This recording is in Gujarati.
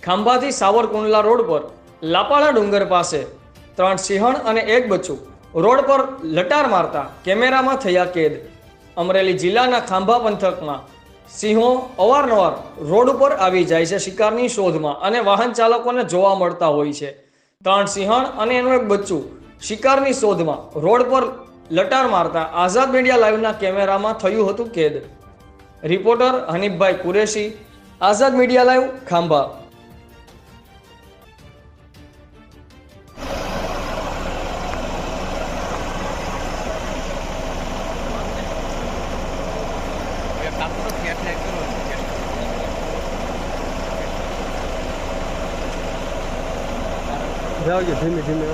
ખાંભાથી સાવરકુંડલા રોડ પર લાપાળા ડુંગર પાસે 3 સિંહણ અને 1 બચ્ચું રોડ પર લટાર મારતા કેમેરામાં થયા કેદ। અમરેલી જિલ્લાના ખાંભા પંથકમાં સિંહો અવારનવાર રોડ ઉપર આવી જાય છે શિકારની શોધમાં અને વાહન ચાલકોને જોવા મળતા હોય છે। 3 સિંહણ અને એનું 1 બચ્ચું શિકારની શોધમાં રોડ પર લટાર મારતા આઝાદ મીડિયા લાઈવના કેમેરામાં થયું હતું કેદ। રિપોર્ટર હનીફભાઈ કુરેશી, આઝાદ મીડિયા લાઈવ, ખાંભા। જાઓ ધીમે ધીમે